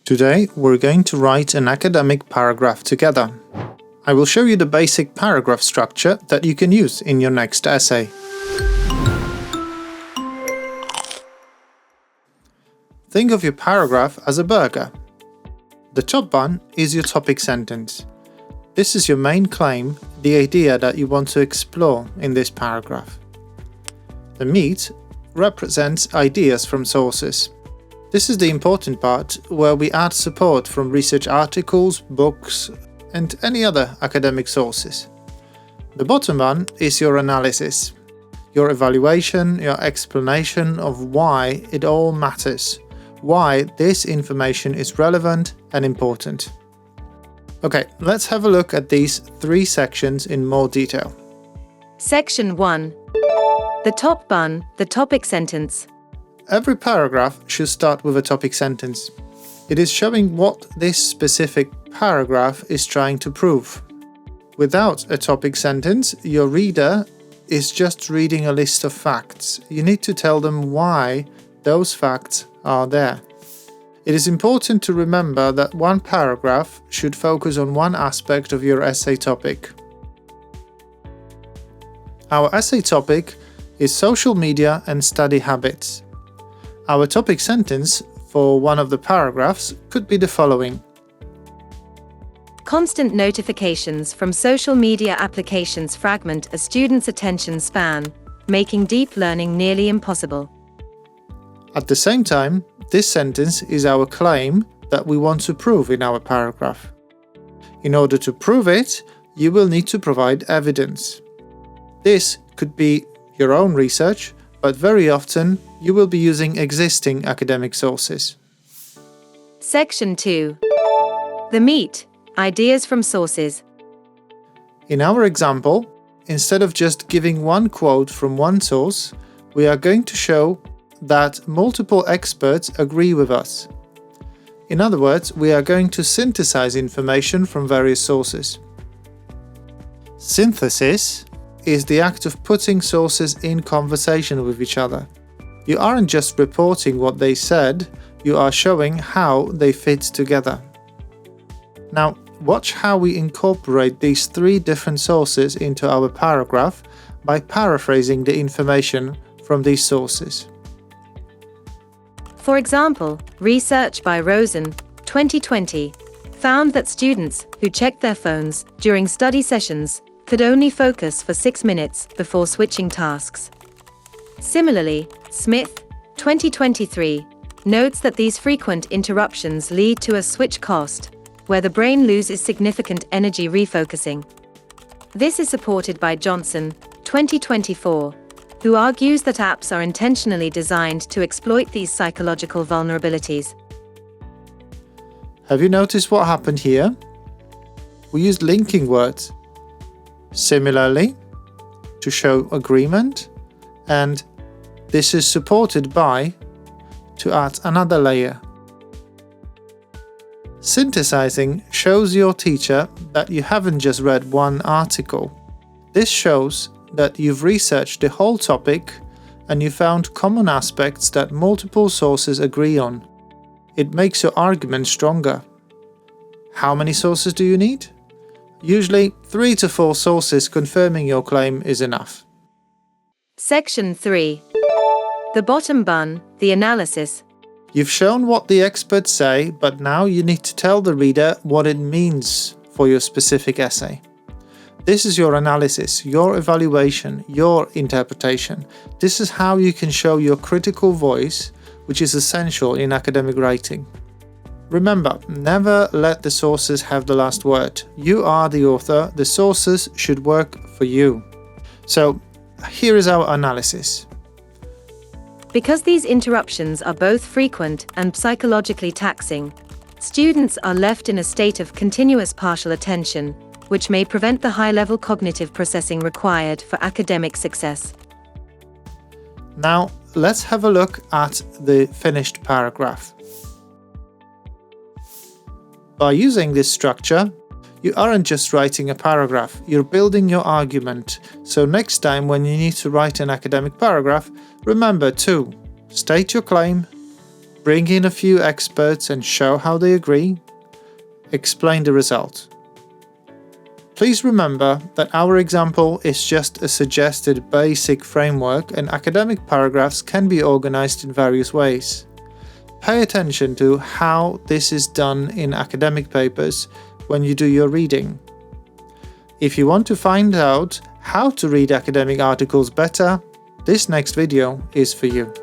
Today we're going to write an academic paragraph together. I will show you the basic paragraph structure that you can use in your next essay. Think of your paragraph as a burger. The top bun is your topic sentence. This is your main claim, the idea that you want to explore in this paragraph. The meat represents ideas from sources. This is the important part where we add support from research articles, books, and any other academic sources. The bottom bun is your analysis, your evaluation, your explanation of why it all matters, why this information is relevant and important. Okay, let's have a look at these three sections in more detail. Section 1. The top bun, the topic sentence. Every paragraph should start with a topic sentence. It is showing what this specific paragraph is trying to prove. Without a topic sentence, your reader is just reading a list of facts. You need to tell them why those facts are there. It is important to remember that one paragraph should focus on one aspect of your essay topic. Our essay topic is social media and study habits. Our topic sentence for one of the paragraphs could be the following. Constant notifications from social media applications fragment a student's attention span, making deep learning nearly impossible. At the same time, this sentence is our claim that we want to prove in our paragraph. In order to prove it, you will need to provide evidence. This could be your own research, but very often you will be using existing academic sources. Section 2. The meat, ideas from sources. In our example, instead of just giving one quote from one source, we are going to show that multiple experts agree with us. In other words, we are going to synthesize information from various sources. Synthesis is the act of putting sources in conversation with each other. You aren't just reporting what they said, you are showing how they fit together. Now, watch how we incorporate these three different sources into our paragraph by paraphrasing the information from these sources. For example, research by Rosen, 2020, found that students who checked their phones during study sessions could only focus for 6 minutes before switching tasks. Similarly, Smith, 2023, notes that these frequent interruptions lead to a switch cost, where the brain loses significant energy refocusing. This is supported by Johnson, 2024, who argues that apps are intentionally designed to exploit these psychological vulnerabilities. Have you noticed what happened here? We used linking words. Similarly, to show agreement, and this is supported by to add another layer. Synthesizing shows your teacher that you haven't just read one article. This shows that you've researched the whole topic and you found common aspects that multiple sources agree on. It makes your argument stronger. How many sources do you need? Usually 3 to 4 sources confirming your claim is enough. Section 3. The bottom bun, the analysis. You've shown what the experts say, but now you need to tell the reader what it means for your specific essay. This is your analysis, your evaluation, your interpretation. This is how you can show your critical voice, which is essential in academic writing. Remember, never let the sources have the last word. You are the author, the sources should work for you. So, here is our analysis. Because these interruptions are both frequent and psychologically taxing, students are left in a state of continuous partial attention, which may prevent the high-level cognitive processing required for academic success. Now, let's have a look at the finished paragraph. By using this structure, you aren't just writing a paragraph, you're building your argument. So next time when you need to write an academic paragraph, remember to state your claim, bring in a few experts and show how they agree, explain the result. Please remember that our example is just a suggested basic framework and academic paragraphs can be organized in various ways. Pay attention to how this is done in academic papers when you do your reading. If you want to find out how to read academic articles better, this next video is for you.